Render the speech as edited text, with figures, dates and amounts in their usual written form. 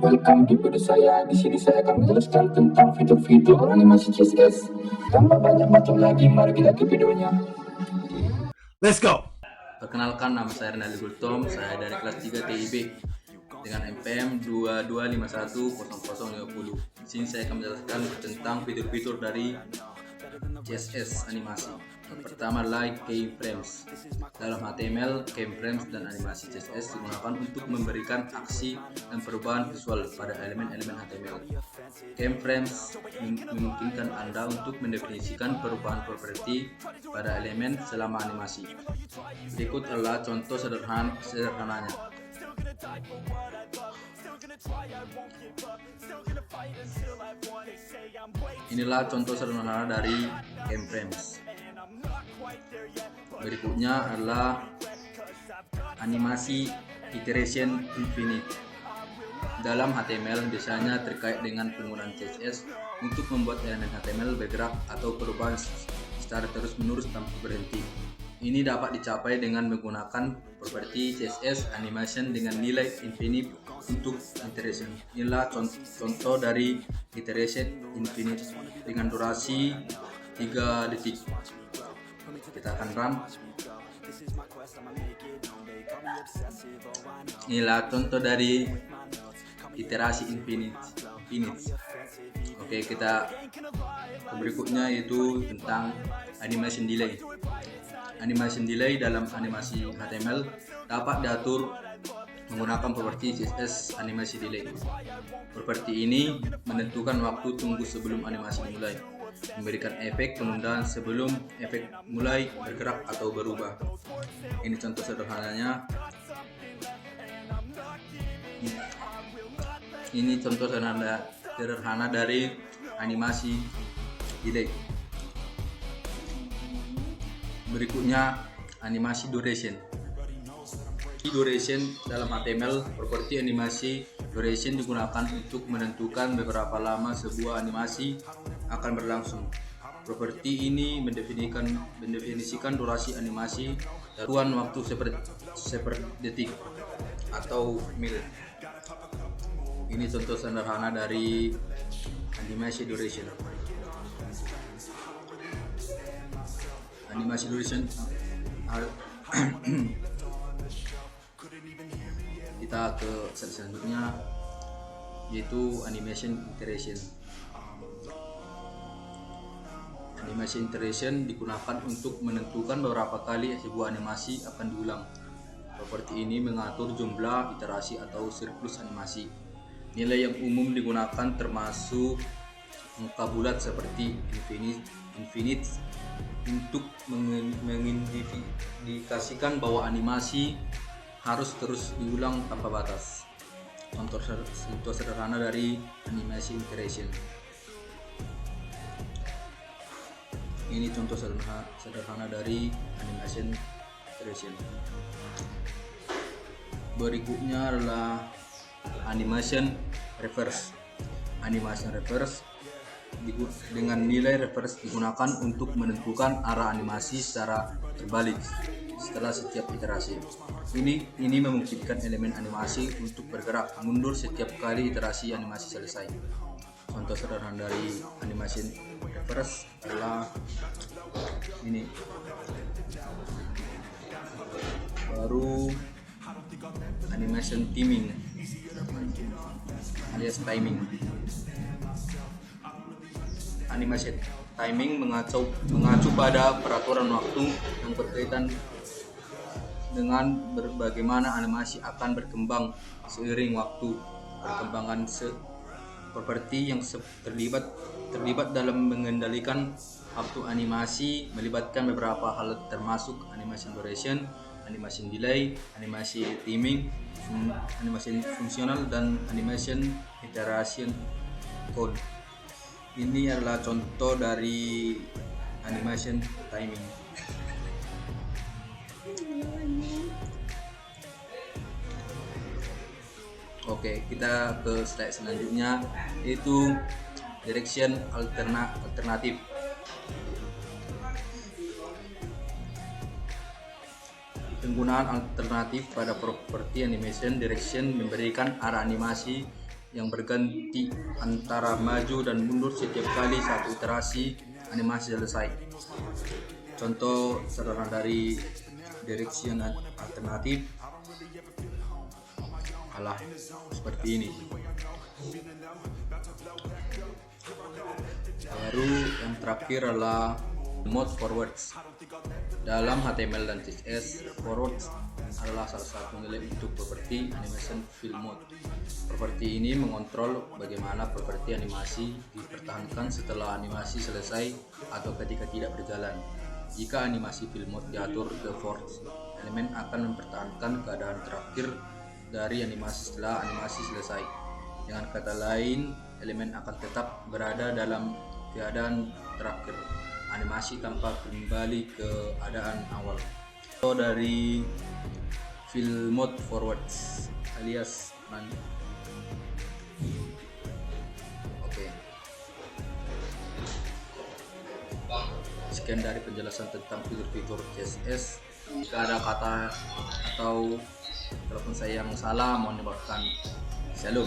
Welcome di video saya. Di sini saya akan menjelaskan tentang fitur-fitur animasi CSS. Tambah banyak macam lagi, mari kita ke videonya. Let's go. Perkenalkan, nama saya Renaldi Gultom, saya dari kelas 3 TIB dengan NPM 22510050. Di sini saya akan menjelaskan tentang fitur-fitur dari CSS animasi. Yang pertama adalah keyframes. Dalam HTML, keyframes dan animasi CSS digunakan untuk memberikan aksi dan perubahan visual pada elemen-elemen HTML. Keyframes memungkinkan Anda untuk mendefinisikan perubahan properti pada elemen selama animasi. Berikut adalah contoh sederhananya. Inilah contoh sederhana dari keyframes. Berikutnya adalah animasi iteration infinite. Dalam HTML biasanya terkait dengan penggunaan CSS untuk membuat elemen HTML bergerak atau perubahan secara terus-menerus tanpa berhenti. Ini dapat dicapai dengan menggunakan properti CSS animation dengan nilai infinite untuk iteration. Inilah contoh dari iteration infinite dengan durasi 3 detik. Kita akan run. Inilah contoh dari iterasi infinite. Oke, kita ke berikutnya yaitu tentang animation delay. Animation delay dalam animasi HTML dapat diatur menggunakan properti CSS animasi delay. Properti ini menentukan waktu tunggu sebelum animasi dimulai, memberikan efek penundaan sebelum efek mulai bergerak atau berubah. Ini contoh sederhananya. Ini contoh sederhana dari animasi delay. Berikutnya animasi duration. Duration dalam HTML, properti animasi duration digunakan untuk menentukan beberapa lama sebuah animasi akan berlangsung. Properti ini mendefinisikan durasi animasi dalam waktu seper detik atau mil. Ini contoh sederhana dari animasi duration. Animasi duration kita ke selanjutnya yaitu animation iteration. Animation iteration digunakan untuk menentukan beberapa kali sebuah animasi akan diulang. Properti ini mengatur jumlah iterasi atau siklus animasi. Nilai yang umum digunakan termasuk angka bulat seperti infinite untuk mengindikasikan bahwa animasi harus terus diulang tanpa batas. Contoh sederhana dari animasi iteration. Ini contoh sederhana dari animation iteration. Berikutnya adalah animation reverse. Animation reverse dengan nilai reverse digunakan untuk menentukan arah animasi secara terbalik setelah setiap iterasi. Ini memungkinkan elemen animasi untuk bergerak mundur setiap kali iterasi animasi selesai. Contoh sederhana dari animation reverse adalah ini. Baru animation timing alias timing. Animasi timing mengacu pada peraturan waktu yang berkaitan dengan bagaimana animasi akan berkembang seiring waktu. Perkembangan properti yang terlibat dalam mengendalikan waktu animasi melibatkan beberapa hal termasuk animation duration, animation delay, animasi timing, animation fungsional, dan animation iteration code. Ini adalah contoh dari animation timing. Oke, kita ke slide selanjutnya yaitu direction alternatif. Penggunaan alternatif pada properti animation direction memberikan arah animasi yang berganti antara maju dan mundur setiap kali satu iterasi animasi selesai. Contoh sederhana dari direction alternatif adalah seperti ini. Baru yang terakhir adalah mode forwards. Dalam HTML dan CSS, forwards adalah salah satu nilai untuk properti animation fill mode. Properti ini mengontrol bagaimana properti animasi dipertahankan setelah animasi selesai atau ketika tidak berjalan. Jika animasi fill mode diatur ke forwards, elemen akan mempertahankan keadaan terakhir dari animasi setelah animasi selesai. Dengan kata lain, elemen akan tetap berada dalam keadaan terakhir animasi tanpa kembali ke keadaan awal. So, dari fill mode forwards alias Oke. Sekian dari penjelasan tentang fitur-fitur CSS. Jika ada kata atau telepon saya yang salah, mohon dimaafkan. Shalom.